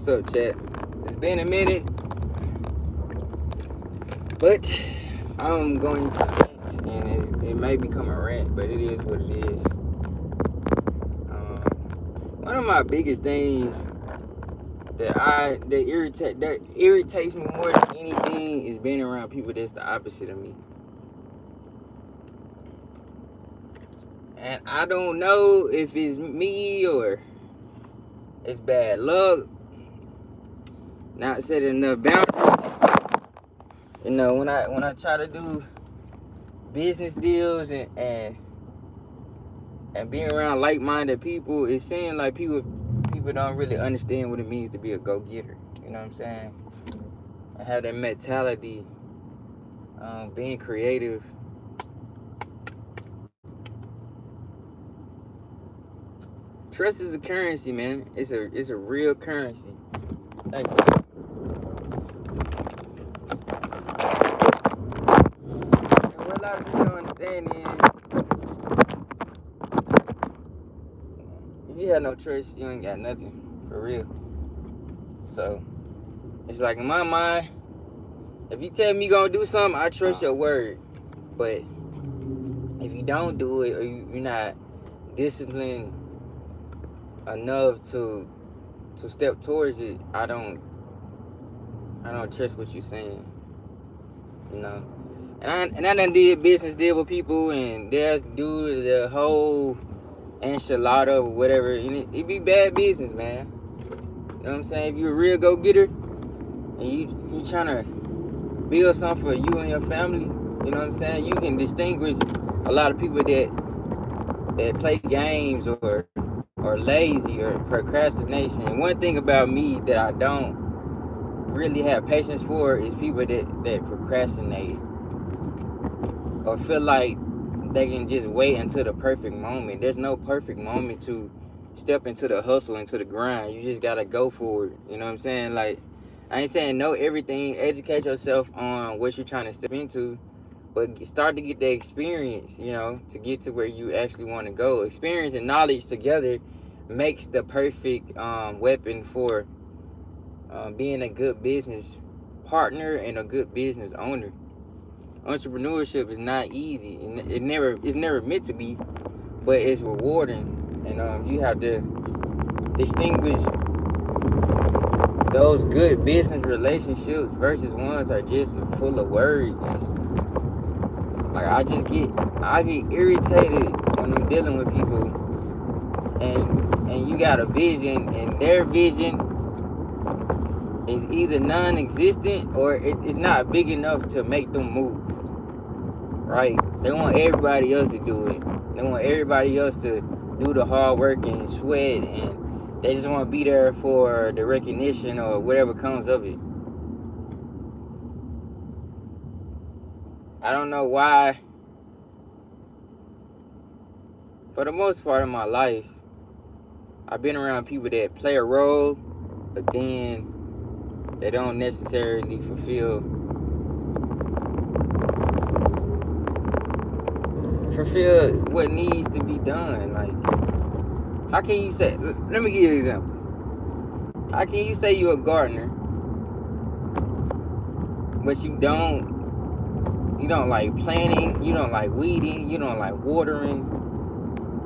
What's up, chat? It's been a minute, but I'm going to rant, and it may become a rant, but it is what it is. One of my biggest things that irritates me more than anything is being around people that's the opposite of me. And I don't know if it's me or it's bad luck, not setting enough boundaries. You know, when I try to do business deals and being around like-minded people, it seems like people don't really understand what it means to be a go-getter. You know what I'm saying? I have that mentality, being creative. Trust is a currency, man. It's a real currency. Thank you. And what a lot of people don't understand is, if you have no trust, you ain't got nothing, for real. So, it's like in my mind, if you tell me you're gonna do something, I trust your word. But if you don't do it, or you're not disciplined enough to step towards it, I don't trust what you're saying. You know? And I done did business deal with people, and they'll do the whole enchilada or whatever, and it be bad business, man. You know what I'm saying? If you're a real go-getter and you trying to build something for you and your family, you know what I'm saying? You can distinguish a lot of people that play games or lazy or procrastination. And one thing about me that I don't really have patience for is people that procrastinate or feel like they can just wait until the perfect moment. There's no perfect moment to step into the hustle, into the grind. You just gotta go for it. You know what I'm saying? Like, I ain't saying know everything. Educate yourself on what you're trying to step into, but start to get the experience, you know, to get to where you actually want to go. Experience and knowledge together makes the perfect weapon for being a good business partner and a good business owner. Entrepreneurship is not easy, and it's never meant to be, but it's rewarding, and you have to distinguish those good business relationships versus ones that are just full of words. Like, I get irritated when I'm dealing with people, and you got a vision, and their vision is either non-existent or it's not big enough to make them move. Right? They want everybody else to do it. They want everybody else to do the hard work and sweat, and they just want to be there for the recognition or whatever comes of it. I don't know why. For the most part of my life, I've been around people that play a role, but then they don't necessarily fulfill what needs to be done. Like, how can you say, let me give you an example. How can you say you're a gardener, but you don't like planting, you don't like weeding, you don't like watering?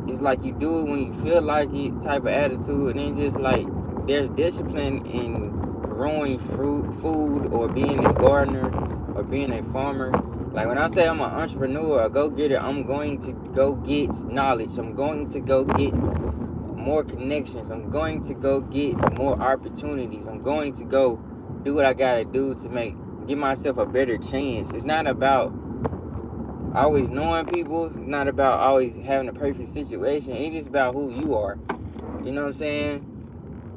It's like you do it when you feel like it type of attitude, and then just like there's discipline in growing food, or being a gardener, or being a farmer. Like, when I say I'm an entrepreneur, a go-getter, I'm going to go get knowledge. I'm going to go get more connections. I'm going to go get more opportunities. I'm going to go do what I gotta do to give myself a better chance. It's not about always knowing people. It's not about always having a perfect situation. It's just about who you are. You know what I'm saying?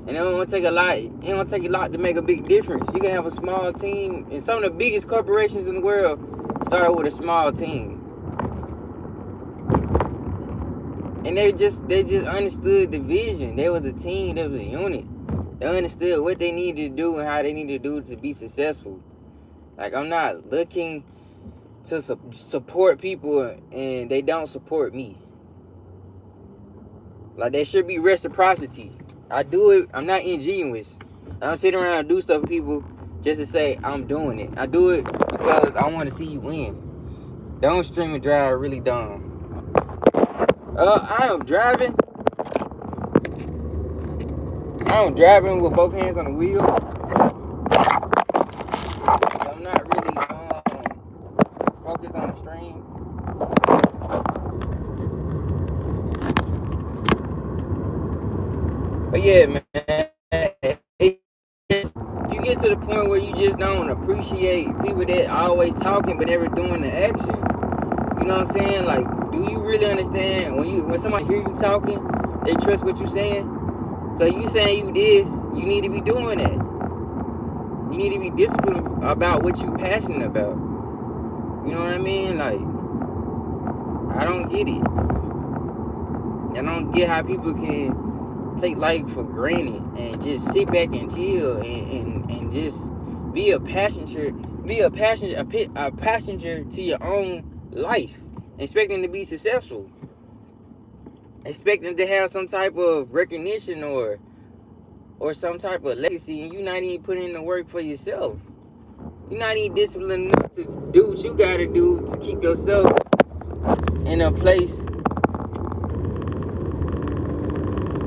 And it don't take a lot. It don't take a lot to make a big difference. You can have a small team, and some of the biggest corporations in the world started with a small team. And they just understood the vision. There was a team, there was a unit. They understood what they needed to do and how they needed to do to be successful. Like, I'm not looking to support people and they don't support me. Like, there should be reciprocity. I do it. I'm not ingenuous. I don't sit around and do stuff for people just to say I'm doing it. I do it because I want to see you win. Don't stream and drive really dumb. I am driving. With both hands on the wheel. I'm not really focused on the stream. But yeah, man, you get to the point where you just don't appreciate people that are always talking but never doing the action. You know what I'm saying? Like, do you really understand when somebody hear you talking, they trust what you're saying? So you saying you this, you need to be doing that. You need to be disciplined about what you're passionate about. You know what I mean? Like, I don't get it. I don't get how people can take life for granted and just sit back and chill and just be a passenger to your own life, expecting to be successful, expecting to have some type of recognition or some type of legacy, and you're not even putting in the work for yourself. You're not even disciplined enough to do what you gotta do to keep yourself in a place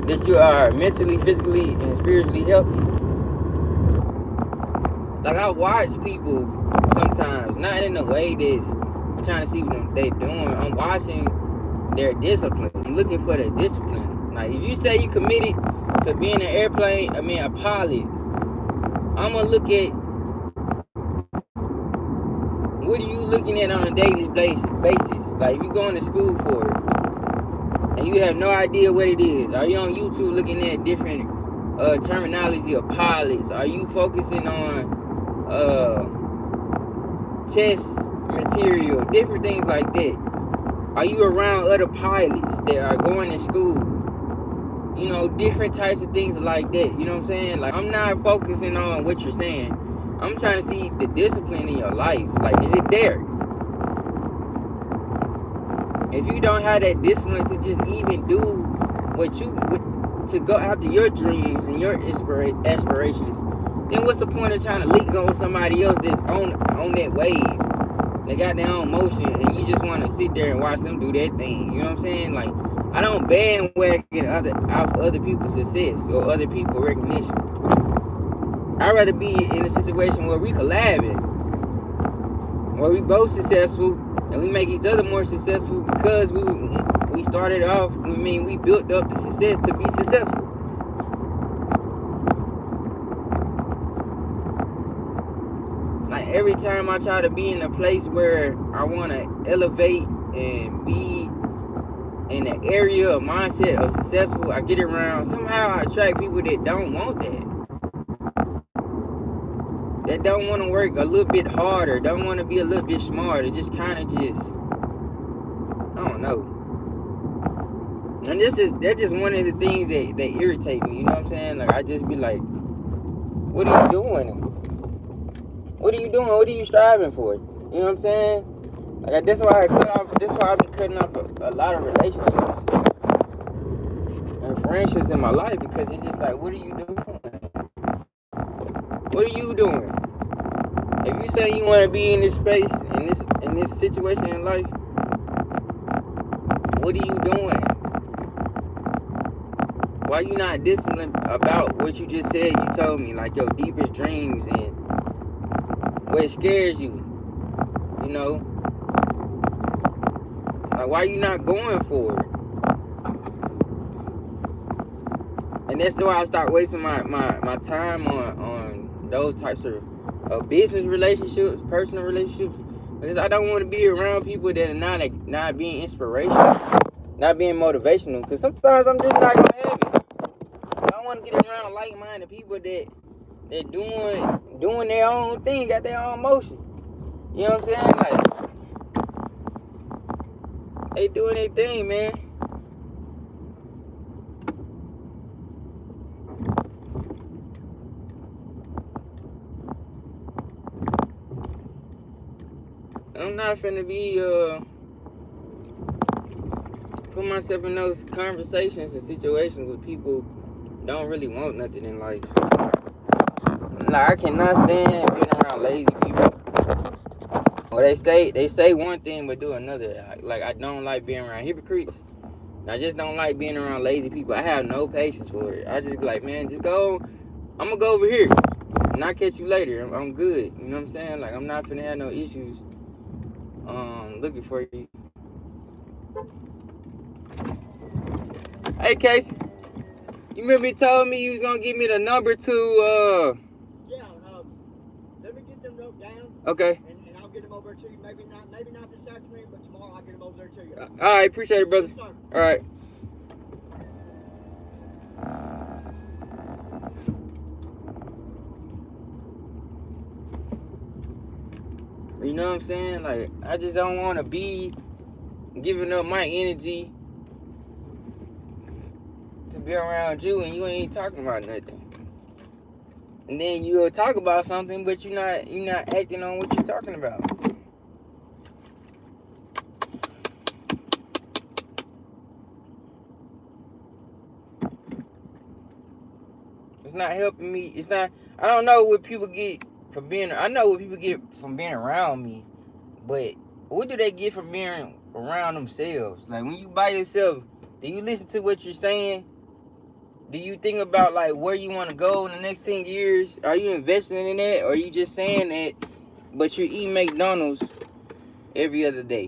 that you are mentally, physically, and spiritually healthy. Like, I watch people sometimes, not in a way that's I'm trying to see what they're doing. I'm watching their discipline. I'm looking for their discipline. Like, if you say you committed to being a pilot, I'm gonna look at what are you looking at on a daily basis. Like, if you're going to school for it and you have no idea what it is, are you on YouTube looking at different terminology of pilots? Are you focusing on test material, different things like that? Are you around other pilots that are going to school? You know, different types of things like that. You know what I'm saying? Like, I'm not focusing on what you're saying. I'm trying to see the discipline in your life. Like, is it there? If you don't have that discipline to just even do to go after your dreams and your aspirations, then what's the point of trying to link on with somebody else that's on that wave? They got their own motion, and you just want to sit there and watch them do their thing. You know what I'm saying? Like, I don't bandwagon other people's success or other people's recognition. I'd rather be in a situation where we collabing, where we both successful, and we make each other more successful because we started off. We built up the success to be successful. Like, every time I try to be in a place where I want to elevate and be in an area of mindset of successful, I get around. Somehow I attract people that don't want that. That don't want to work a little bit harder, don't want to be a little bit smarter, just kind of I don't know. And that's just one of the things that irritate me, you know what I'm saying? Like, I just be like, what are you doing? What are you doing? What are you striving for? You know what I'm saying? Like, that's why I be cutting off a lot of relationships and friendships in my life, because it's just like, what are you doing? What are you doing? If you say you want to be in this space, in this situation in life, what are you doing? Why you not disciplined about what you just said? You told me, like, your deepest dreams and what scares you. You know, like, why you not going for it? And that's why I start wasting my time on those types of business relationships, personal relationships, because I don't want to be around people that are not being inspirational, not being motivational, because sometimes I'm just not gonna have it. I want to get around like-minded people that doing their own thing, got their own motion. You know what I'm saying? Like, they doing their thing, man. I'm not finna be put myself in those conversations and situations with people who don't really want nothing in life. I cannot stand being around lazy people. Well, they say one thing but do another. Like I don't like being around hypocrites. I just don't like being around lazy people. I have no patience for it. I just be like, man, just go. I'm gonna go over here, and I'll catch you later. I'm good. You know what I'm saying? Like I'm not finna have no issues. Looking for you. Hey, Casey, you remember you told me you was gonna give me the number to Yeah. Let me get them wrote down. Okay. And I'll get them over to you. Maybe not this afternoon, but tomorrow I'll get them over there to you. All right, appreciate it, brother. Yes, sir. All right. You know what I'm saying? Like, I just don't want to be giving up my energy to be around you and you ain't talking about nothing. And then you'll talk about something, but you're not acting on what you're talking about. It's not helping me. It's not. I don't know what people get from being. I know what people get from being around me, but what do they get from being around themselves? Like when you by yourself, do you listen to what you're saying? Do you think about like where you want to go in the next 10 years? Are you investing in that, or are you just saying that, but you're eating McDonald's every other day?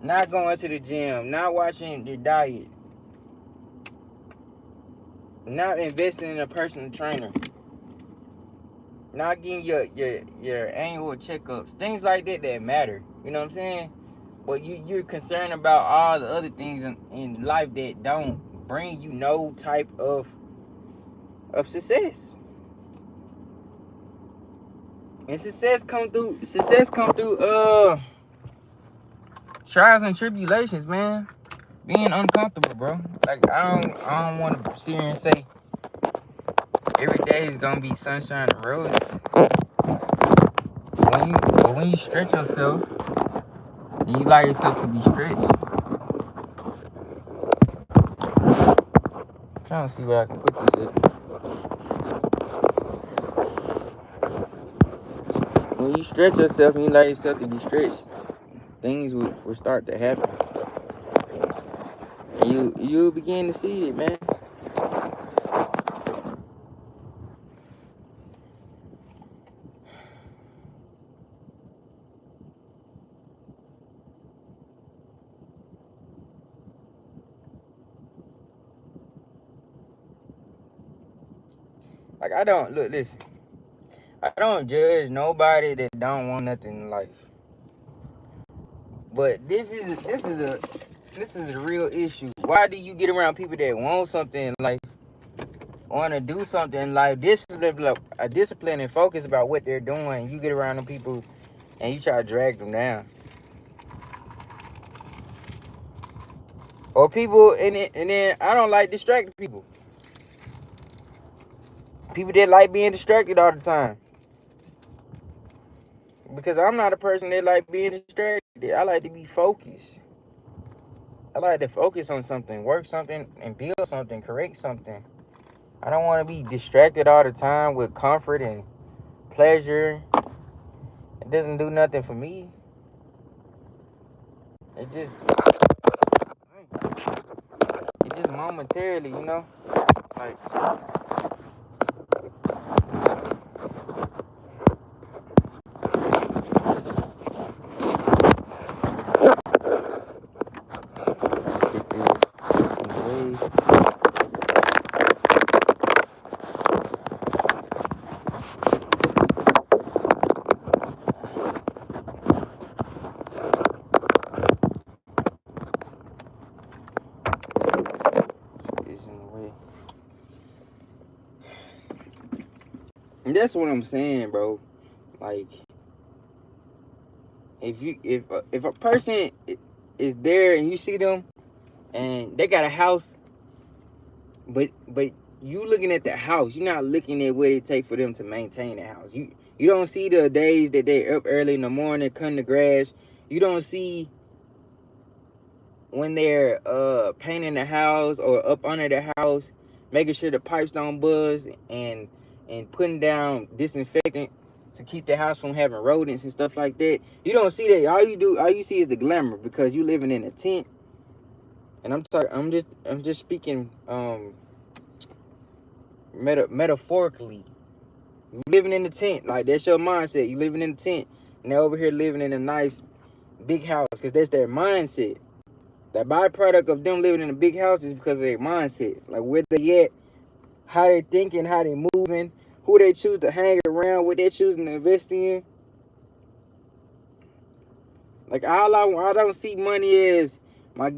Not going to the gym, not watching your diet, not investing in a personal trainer, not getting your annual checkups, things like that matter. You know what I'm saying? But you're concerned about all the other things in life that don't bring you no type of success. And success come through trials and tribulations, man. Being uncomfortable, bro. Like I don't want to sit here and say every day is gonna be sunshine and roses. When you stretch yourself and you allow yourself to be stretched. I'm trying to see where I can put this at. When you stretch yourself and you allow yourself to be stretched, things will start to happen. And you begin to see it, man. Like listen. I don't judge nobody that don't want nothing in life. But this is a real issue. Why do you get around people that want something in life, want to do something in life, discipline and focus about what they're doing? You get around them people and you try to drag them down. Or people and then I don't like distracted people. People that like being distracted all the time. Because I'm not a person that like being distracted. I like to be focused. I like to focus on something, work something, and build something, create something. I don't want to be distracted all the time with comfort and pleasure. It doesn't do nothing for me. It just momentarily, you know? Like, sit this away. And that's what I'm saying, bro. Like, if a person is there and you see them and they got a house, but you looking at the house, you're not looking at what it takes for them to maintain the house. You don't see the days that they're up early in the morning cutting the grass. You don't see when they're painting the house or up under the house making sure the pipes don't buzz, and putting down disinfectant to keep the house from having rodents and stuff like that. You don't see that. All you see is the glamour because you living in a tent. And I'm just speaking metaphorically. You living in the tent, like that's your mindset. You living in the tent, and they're over here living in a nice big house because that's their mindset. That byproduct of them living in a big house is because of their mindset. Like where they at, how they thinking, how they moving, who they choose to hang around, what they choosing to invest in. Like I don't see money as my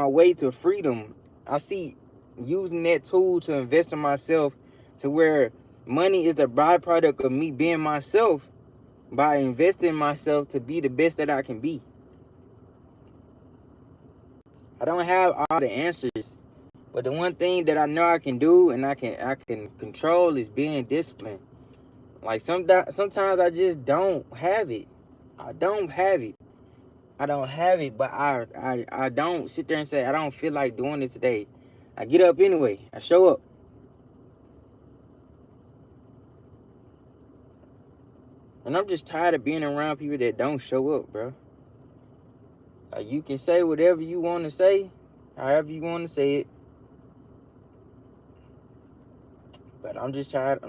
way to freedom. I see using that tool to invest in myself to where money is the byproduct of me being myself by investing in myself to be the best that I can be. I don't have all the answers, but the one thing that I know I can do and I can control is being disciplined. Like sometimes I just don't have it. I don't have it. I don't have it, but I don't sit there and say I don't feel like doing it today. I get up anyway. I show up. And I'm just tired of being around people that don't show up, bro. You can say whatever you want to say, however you want to say it. But I'm just tired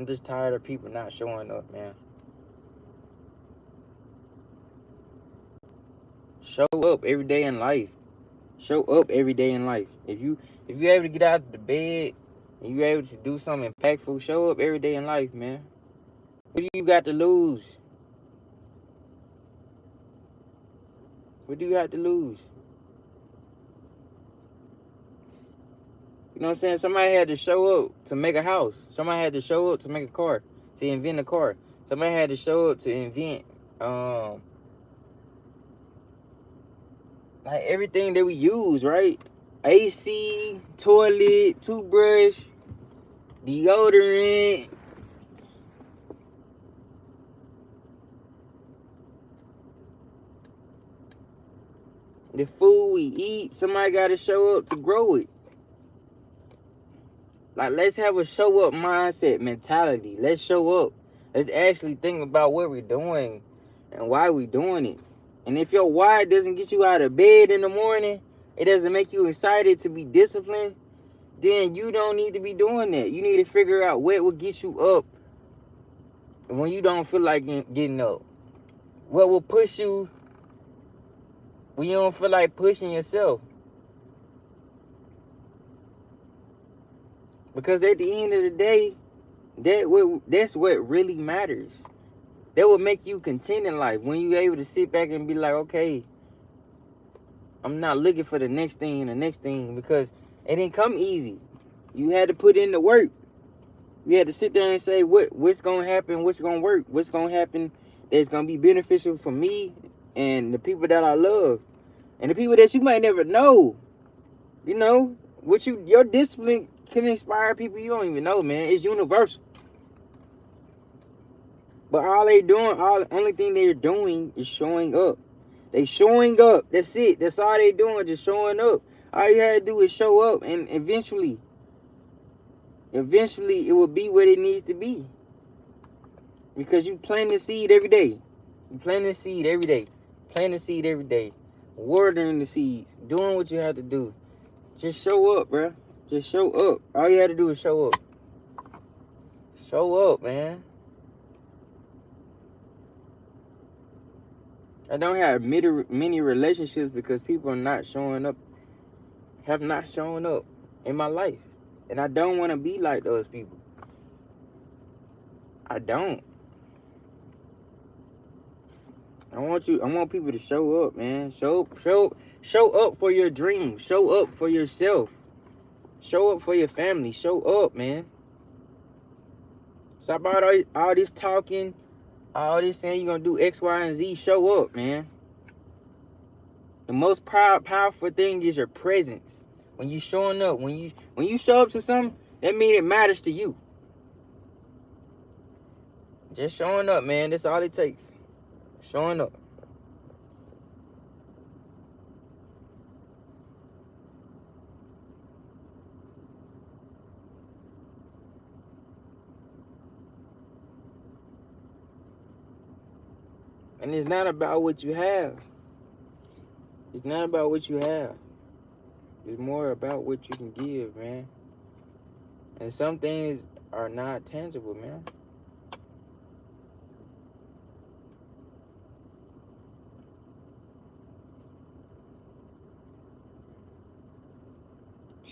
of people not showing up, man. Show up every day in life. Show up every day in life. If you're able to get out of the bed and you're able to do something impactful, show up every day in life, man. What do you got to lose? What do you have to lose? You know what I'm saying? Somebody had to show up to make a house. Somebody had to show up to make a car, to invent a car. Somebody had to show up to invent like everything that we use, right? AC, toilet, toothbrush, deodorant. The food we eat, somebody got to show up to grow it. Like, let's have a show up mindset mentality. Let's show up. Let's actually think about what we're doing and why we're doing it. And if your why doesn't get you out of bed in the morning, it doesn't make you excited to be disciplined, then you don't need to be doing that. You need to figure out what will get you up when you don't feel like getting up. What will push you when you don't feel like pushing yourself. Because at the end of the day, that's what really matters. That will make you content in life. When you're able to sit back and be like, okay, I'm not looking for the next thing and the next thing, because it didn't come easy. You had to put in the work. You had to sit there and say what's going to happen, what's going to work, what's going to happen that's going to be beneficial for me and the people that I love. And the people that you might never know. You know, your discipline can inspire people you don't even know, man. It's universal. But only thing they're doing is showing up. They showing up. That's it. That's all they doing, just showing up. All you had to do is show up, and eventually it will be what it needs to be. Because you plant the seed every day. You plant the seed every day. Plant the seed every day. Watering the seeds. Doing what you have to do. Just show up, bro. Just show up. All you have to do is show up. Show up, man. I don't have many relationships because people are not showing up, have not shown up in my life. And I don't want to be like those people. I don't. I want people to show up, man. Show up for your dreams. Show up for yourself. Show up for your family. Show up, man. Stop all this talking, all this saying you're going to do X, Y, and Z. Show up, man. The most powerful thing is your presence. When you showing up, when you show up to something, that means it matters to you. Just showing up, man. That's all it takes. Showing up. And it's not about what you have. It's not about what you have. It's more about what you can give, man. And some things are not tangible, man.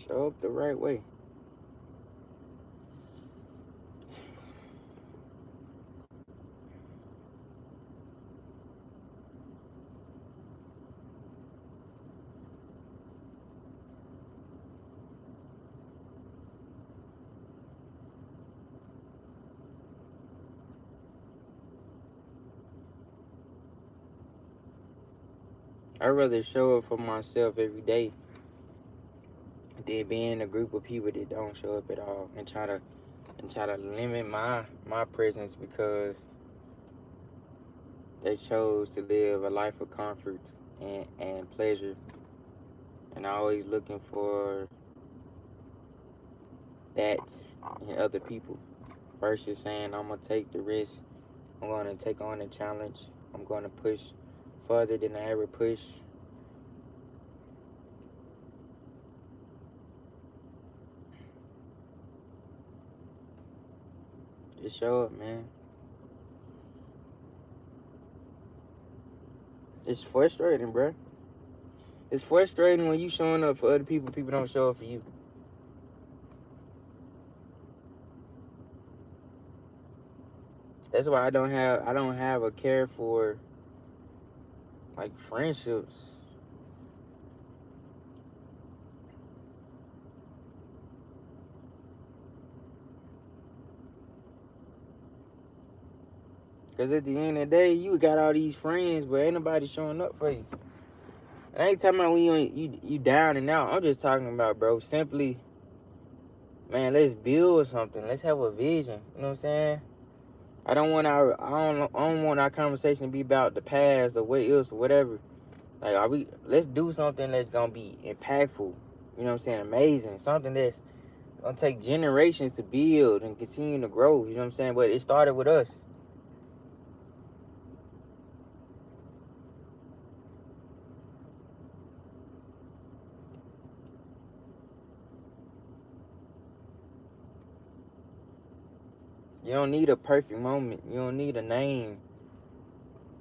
Show up the right way. I'd rather show up for myself every day than be in a group of people that don't show up at all and try to limit my presence because they chose to live a life of comfort and pleasure and always looking for that in other people versus saying I'm gonna take the risk, I'm gonna take on a challenge, I'm gonna push further than I ever push. Just show up, man. It's frustrating, bro. It's frustrating when you showing up for other people, people don't show up for you. That's why I don't have a care for like friendships. Cause at the end of the day, you got all these friends, but ain't nobody showing up for you. And I ain't talking about when you down and out. I'm just talking about, bro, simply, man, let's build something. Let's have a vision. You know what I'm saying? I don't want our conversation to be about the past or what else or whatever. Like, let's do something that's gonna be impactful. You know what I'm saying? Amazing. Something that's gonna take generations to build and continue to grow. You know what I'm saying? But it started with us. You don't need a perfect moment. You don't need a name.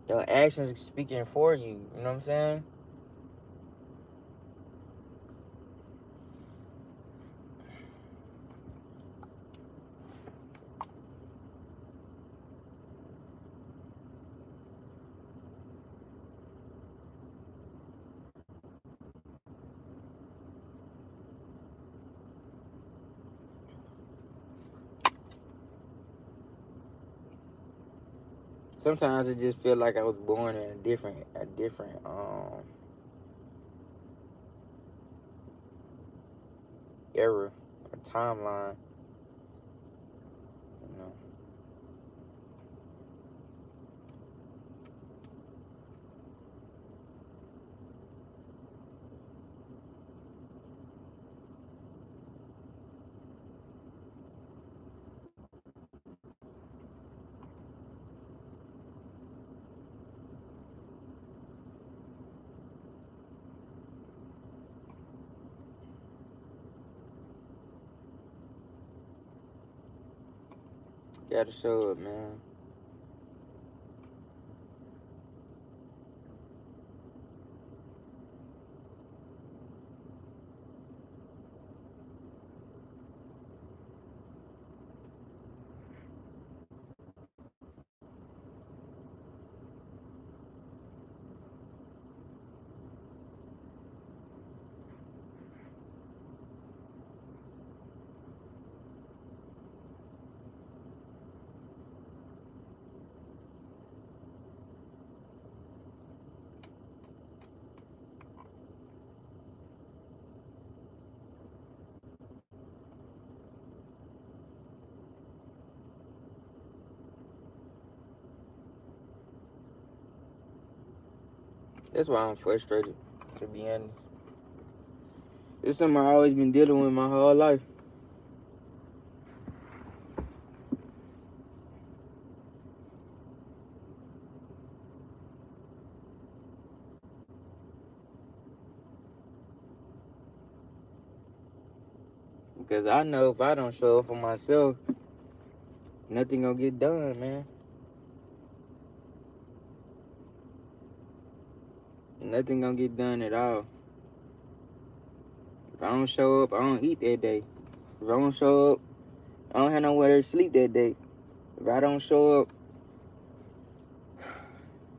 Your actions speaking for you. You know what I'm saying? Sometimes it just feel like I was born in a different era, a timeline. You know, gotta show up, man. That's why I'm frustrated, to be honest. It's something I always been dealing with my whole life. Because I know if I don't show up for myself, nothing gonna get done, man. Nothing gonna get done at all. If I don't show up, I don't eat that day. If I don't show up, I don't have nowhere to sleep that day. If I don't show up,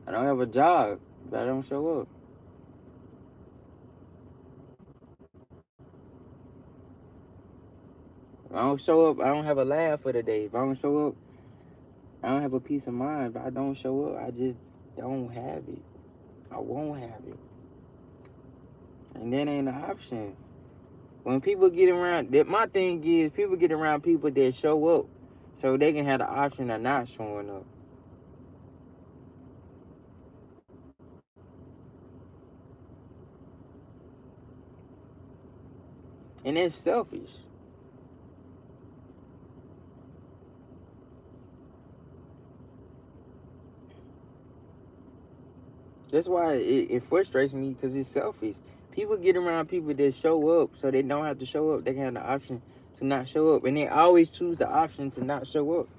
I don't have a job. If I don't show up. If I don't show up, I don't have a laugh for the day. If I don't show up, I don't have a peace of mind. If I don't show up, I just don't have it. I won't have it. And that ain't an option. When people get around, my thing is people get around people that show up so they can have the option of not showing up. And that's selfish. That's why it frustrates me, because it's selfish. People get around people that show up so they don't have to show up. They can have the option to not show up. And they always choose the option to not show up.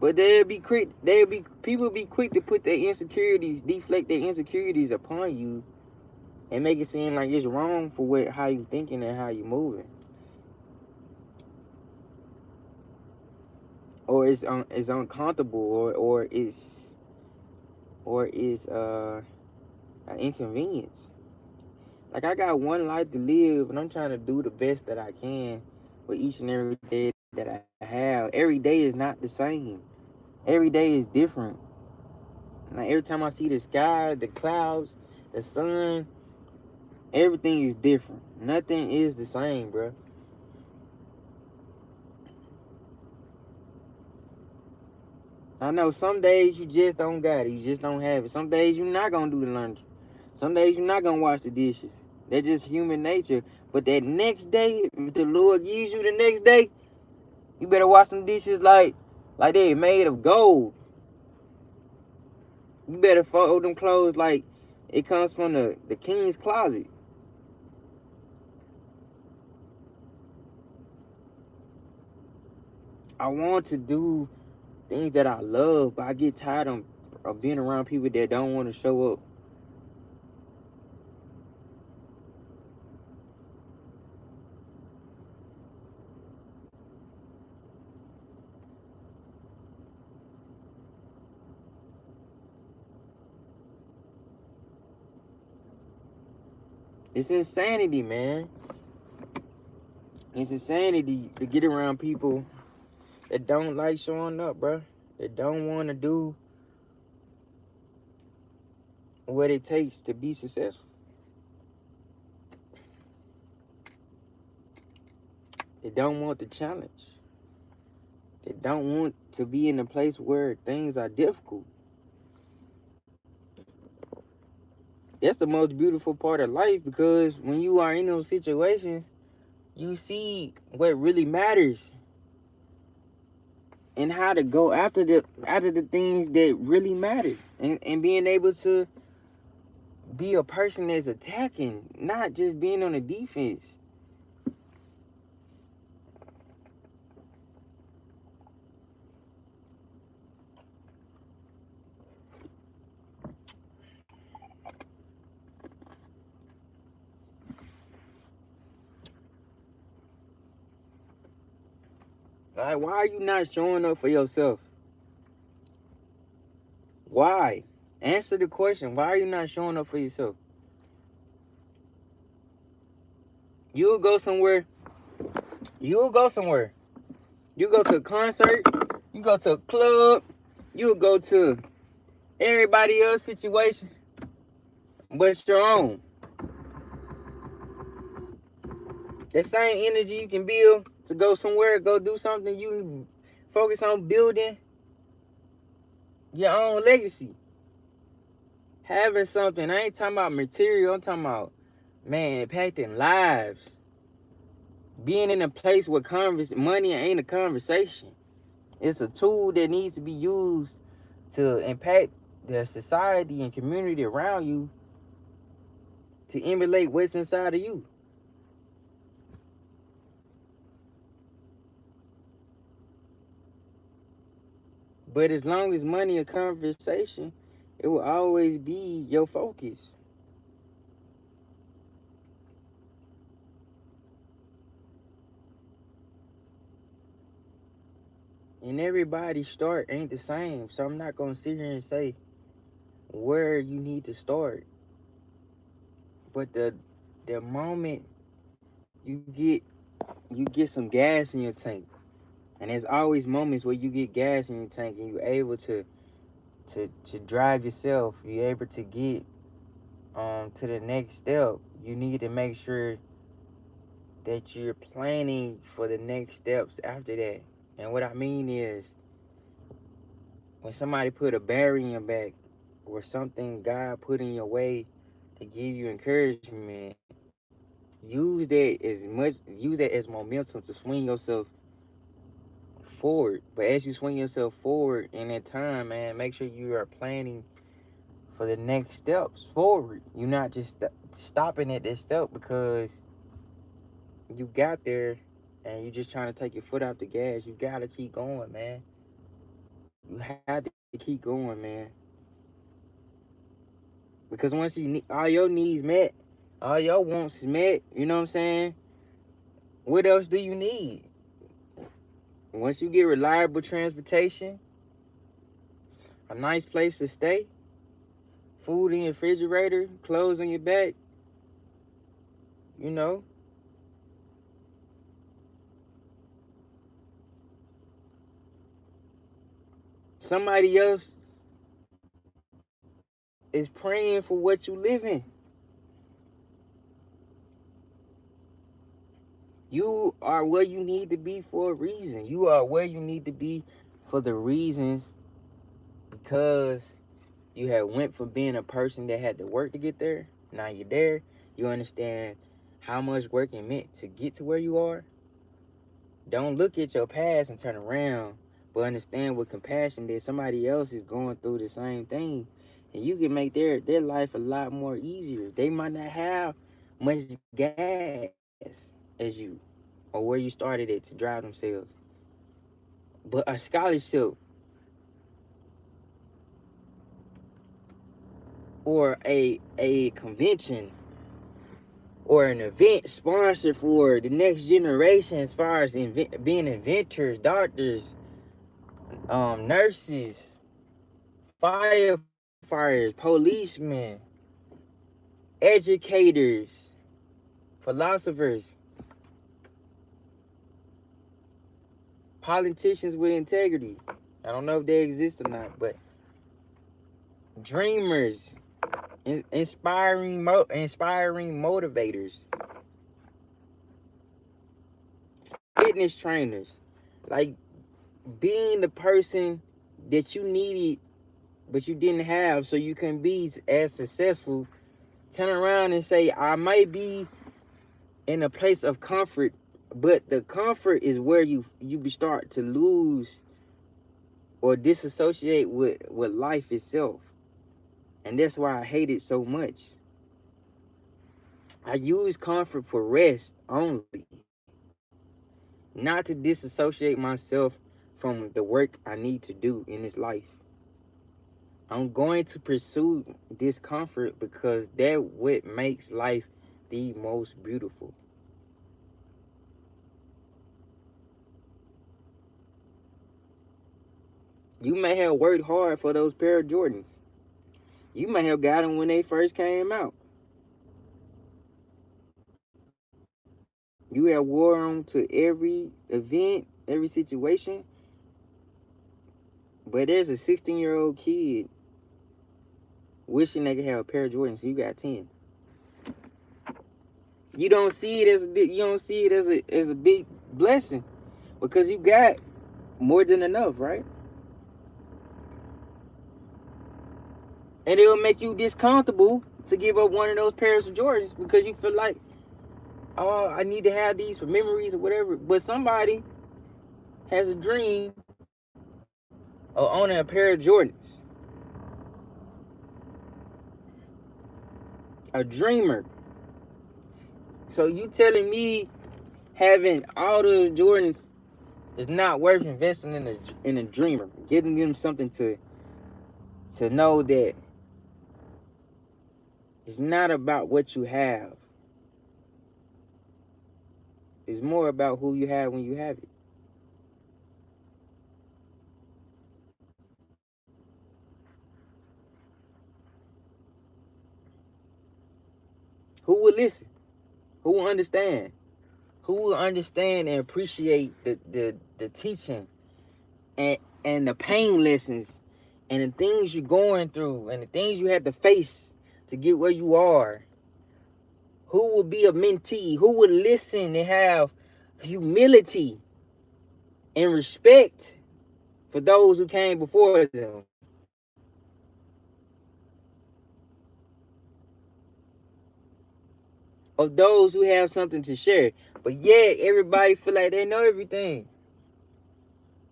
But people be quick to put their insecurities, deflect their insecurities upon you and make it seem like it's wrong for how you thinking and how you moving. Or it's uncomfortable, or it's an inconvenience. Like, I got one life to live, and I'm trying to do the best that I can with each and every day that I have. Every day is not the same. Every day is different. Like, every time I see the sky, the clouds, the sun, everything is different. Nothing is the same, bro. I know some days you just don't got it. You just don't have it. Some days you're not going to do the laundry. Some days you're not going to wash the dishes. That's just human nature. But that next day, if the Lord gives you the next day, you better wash some dishes like they made of gold. You better fold them clothes like it comes from the king's closet. I want to do things that I love, but I get tired of being around people that don't want to show up. It's insanity, man. It's insanity to get around people that don't like showing up, bro. That don't want to do what it takes to be successful. They don't want the challenge. They don't want to be in a place where things are difficult. That's the most beautiful part of life, because when you are in those situations, you see what really matters and how to go after the things that really matter, and being able to be a person that's attacking, not just being on the defense. Like, why are you not showing up for yourself? Why? Answer the question. Why are you not showing up for yourself? You'll go somewhere. You go to a concert. You go to a club. You'll go to everybody else's situation, but it's your own. That same energy you can build to go somewhere, go do something, you focus on building your own legacy. Having something. I ain't talking about material. I'm talking about, man, impacting lives. being in a place where money ain't a conversation. It's a tool that needs to be used to impact the society and community around you to emulate what's inside of you. But as long as money a conversation, it will always be your focus. And everybody's start ain't the same. So I'm not gonna sit here and say where you need to start. But the moment you get some gas in your tank, and there's always moments where you get gas in your tank and you're able to drive yourself, you're able to get to the next step. You need to make sure that you're planning for the next steps after that. And what I mean is, when somebody put a barrier in your back or something God put in your way to give you encouragement, use that as momentum to swing yourself forward. But as you swing yourself forward in that time, man, make sure you are planning for the next steps forward. You're not just stopping at this step because you got there and you're just trying to take your foot off the gas. You gotta keep going, man. You have to keep going, man. Because once you need all your needs met, all your wants met, you know what I'm saying? What else do you need? Once you get reliable transportation, a nice place to stay, food in your refrigerator, clothes on your back, you know, somebody else is praying for what you live in. You are where you need to be for a reason. You are where you need to be for the reasons because you had went from being a person that had to work to get there. Now you're there. You understand how much work it meant to get to where you are. Don't look at your past and turn around, but understand with compassion that somebody else is going through the same thing. And you can make their life a lot more easier. They might not have much gas as you or where you started at to drive themselves. But a scholarship or a convention or an event sponsored for the next generation as far as being inventors, doctors, nurses, firefighters, policemen, educators, philosophers, politicians with integrity. I don't know if they exist or not, but dreamers, inspiring motivators, fitness trainers, like being the person that you needed but you didn't have so you can be as successful. Turn around and say, I might be in a place of comfort, but the comfort is where you start to lose or disassociate with life itself. And that's why I hate it so much. I use comfort for rest only, not to disassociate myself from the work I need to do in this life. I'm going to pursue discomfort because that what makes life the most beautiful. You may have worked hard for those pair of Jordans. You may have got them when they first came out. You have wore them to every event, every situation. But there's a 16-year-old kid wishing they could have a pair of Jordans. So you got 10. You don't see it as a big blessing because you got more than enough, right? And it will make you discomfortable to give up one of those pairs of Jordans because you feel like oh, I need to have these for memories or whatever. But somebody has a dream of owning a pair of Jordans. A dreamer. So you telling me having all those Jordans is not worth investing in a dreamer, giving them something to know that it's not about what you have. It's more about who you have when you have it. Who will listen? Who will understand? Who will understand and appreciate the teaching and the pain lessons and the things you're going through and the things you had to face to get where you are? Who will be a mentee? Who will listen and have humility and respect for those who came before them? Of those who have something to share. But yet everybody feel like they know everything.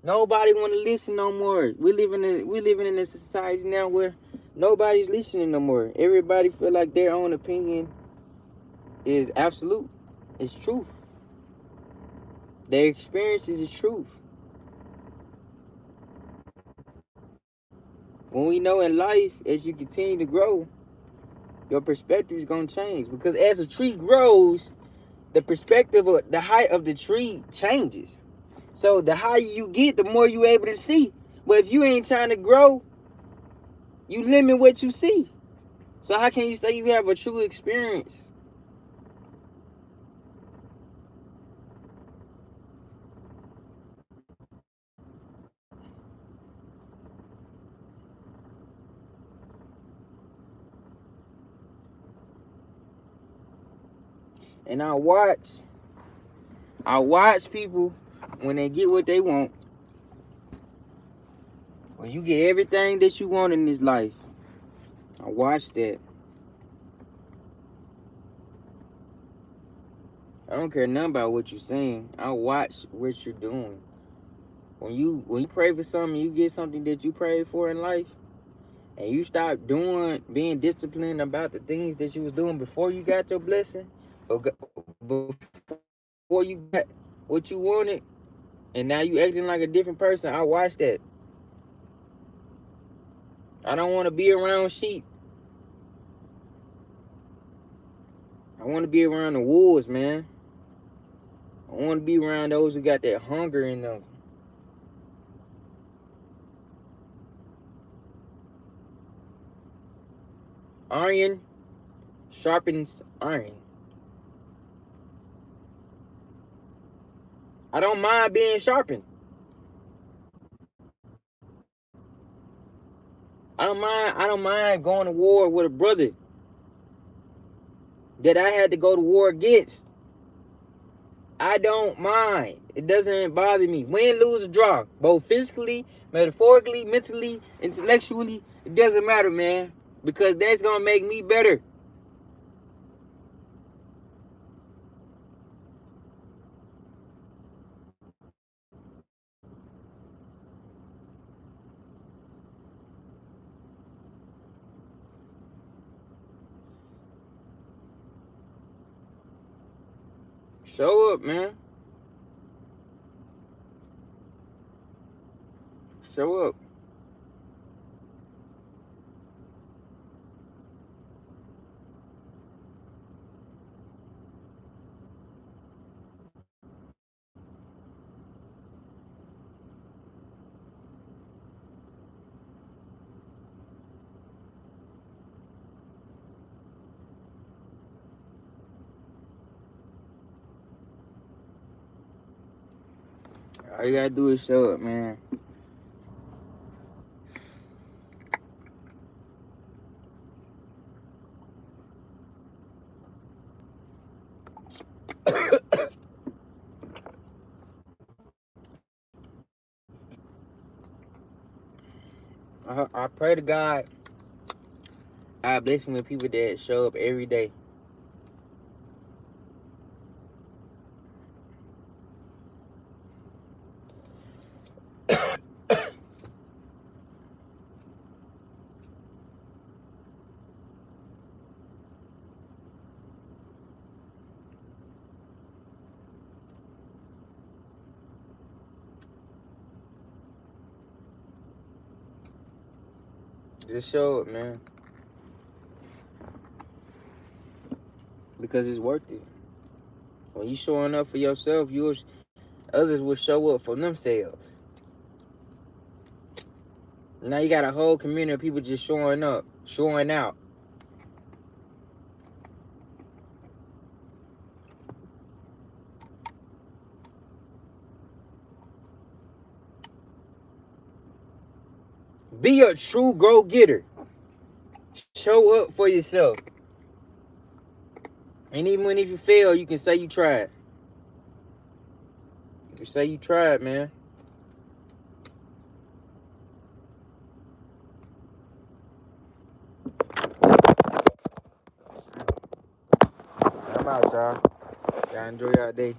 Nobody want to listen no more. We living in a society now where nobody's listening no more. Everybody feel like their own opinion is absolute. It's truth. Their experience is the truth. When we know in life, as you continue to grow, your perspective is gonna change. Because as a tree grows, the perspective of the height of the tree changes. So the higher you get, the more you able to see. But if you ain't trying to grow, you limit what you see. So how can you say you have a true experience? And I watch people when they get what they want. When you get everything that you want in this life, I watch that. I don't care nothing about what you're saying. I watch what you're doing. When you pray for something, you get something that you prayed for in life, and you stop being disciplined about the things that you was doing before you got your blessing, or before you got what you wanted, and now you acting like a different person. I watch that. I don't want to be around sheep. I want to be around the wolves, man. I want to be around those who got that hunger in them. Iron sharpens iron. I don't mind being sharpened. I don't mind going to war with a brother that I had to go to war against. I don't mind. It doesn't bother me. Win, lose, or draw. Both physically, metaphorically, mentally, intellectually. It doesn't matter, man. Because that's gonna make me better. Show up, man. Show up. All you gotta do is show up, man. I pray to God, I bless me with people that show up every day. Just show it, man. Because it's worth it. When you showing up for yourself, others will show up for themselves. Now you got a whole community of people just showing up, showing out. Be a true go-getter. Show up for yourself. And even if you fail, you can say you tried. You can say you tried, man. I'm out, y'all. Y'all enjoy y'all day.